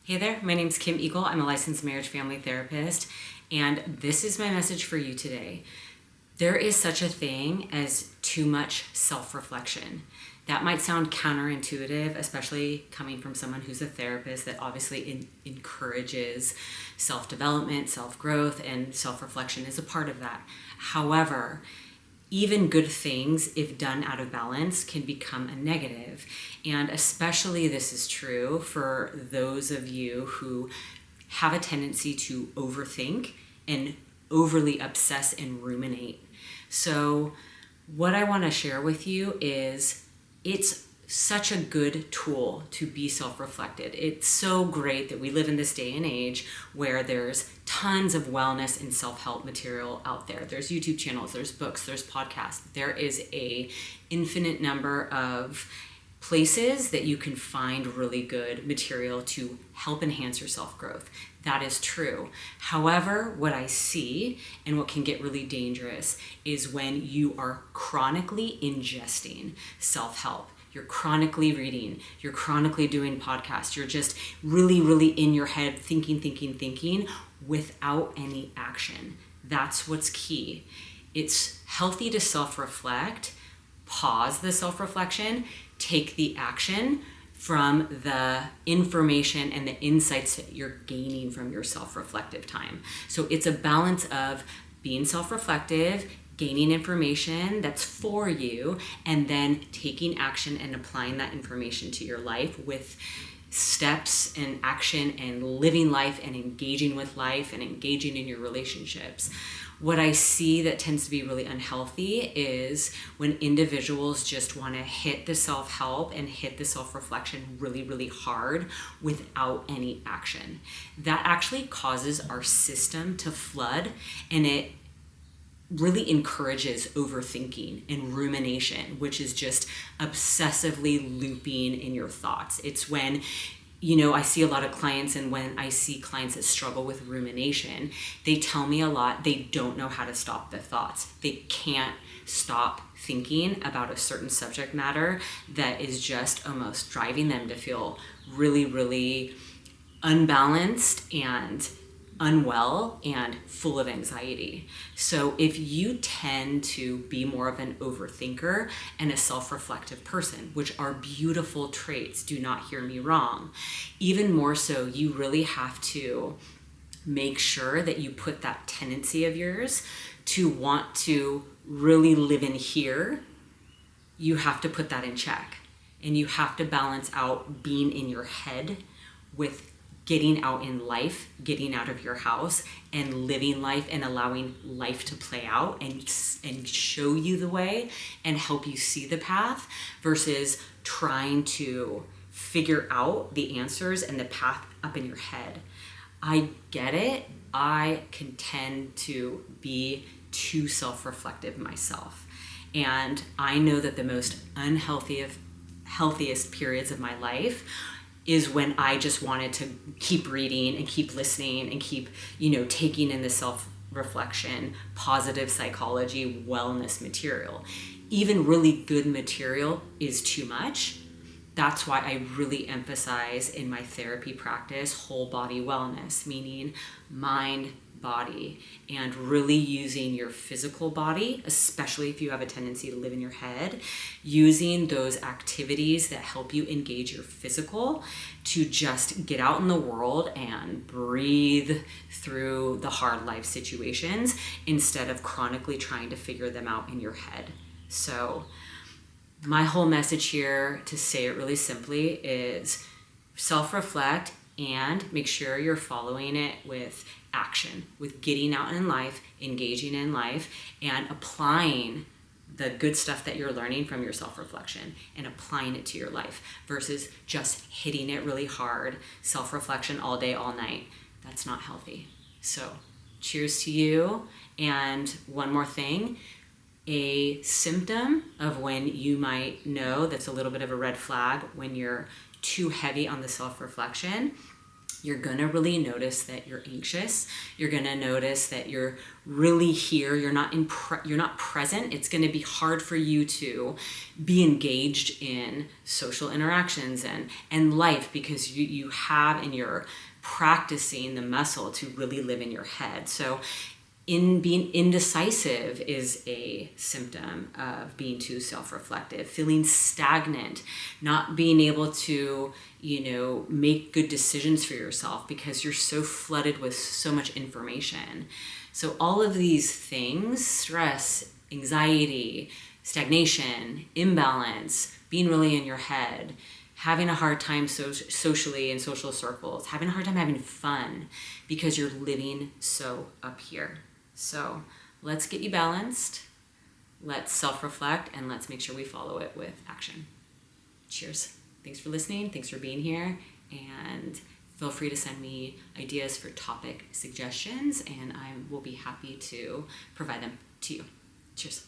Hey there, my name's Kim Eagle. I'm a licensed marriage family therapist, and this is my message for you today. There is such a thing as too much self-reflection. That might sound counterintuitive, especially coming from someone who's a therapist that obviously encourages self-development, self-growth, and self-reflection is a part of that. However, even good things, if done out of balance, can become a negative. And especially this is true for those of you who have a tendency to overthink and overly obsess and ruminate. So what I want to share with you is it's such a good tool to be self-reflected. It's so great that we live in this day and age where there's tons of wellness and self-help material out there. There's YouTube channels, there's books, there's podcasts. There is a infinite number of places that you can find really good material to help enhance your self-growth. That is true. However, what I see and what can get really dangerous is when you are chronically ingesting self-help. You're chronically reading, you're chronically doing podcasts, you're just really in your head thinking without any action. That's what's key. It's healthy to self-reflect, pause the self-reflection, take the action from the information and the insights that you're gaining from your self-reflective time. So it's a balance of being self-reflective, gaining information that's for you, and then taking action and applying that information to your life with steps and action and living life and engaging with life and engaging in your relationships. What I see that tends to be really unhealthy is when individuals just want to hit the self-help and hit the self-reflection really hard without any action. That actually causes our system to flood, and it really encourages overthinking and rumination, which is just obsessively looping in your thoughts. It's when, I see a lot of clients, and when I see clients that struggle with rumination, they tell me a lot, they don't know how to stop the thoughts. They can't stop thinking about a certain subject matter that is just almost driving them to feel really unbalanced and unwell and full of anxiety. So if you tend to be more of an overthinker and a self-reflective person, which are beautiful traits, do not hear me wrong, even more so, you really have to make sure that you put that tendency of yours to want to really live in here. You have to put that in check, and you have to balance out being in your head with getting out in life, getting out of your house and living life and allowing life to play out and show you the way and help you see the path, versus trying to figure out the answers and the path up in your head. I get it. I can tend to be too self-reflective myself. And I know that the most healthiest periods of my life is when I just wanted to keep reading and keep listening and keep, taking in the self-reflection, positive psychology, wellness material. Even really good material is too much. That's why I really emphasize in my therapy practice whole body wellness, meaning mind, body, and really using your physical body, especially if you have a tendency to live in your head, using those activities that help you engage your physical to just get out in the world and breathe through the hard life situations instead of chronically trying to figure them out in your head. So my whole message here, to say it really simply, is self-reflect and make sure you're following it with action, with getting out in life, engaging in life, and applying the good stuff that you're learning from your self-reflection and applying it to your life, versus just hitting it really hard, self-reflection all day, all night. That's not healthy. So cheers to you. And one more thing, a symptom of when you might know that's a little bit of a red flag when you're too heavy on the self-reflection You're gonna really notice that you're anxious. You're gonna notice that you're really here. You're not present. It's gonna be hard for you to be engaged in social interactions and life, because you have, and you're practicing the muscle to really live in your head. So in being indecisive is a symptom of being too self-reflective, feeling stagnant, not being able to, make good decisions for yourself because you're so flooded with so much information. So all of these things, stress, anxiety, stagnation, imbalance, being really in your head, having a hard time socially in social circles, having a hard time having fun because you're living so up here. So let's get you balanced, let's self-reflect, and let's make sure we follow it with action. Cheers. Thanks for listening. Thanks for being here. And feel free to send me ideas for topic suggestions, and I will be happy to provide them to you. Cheers.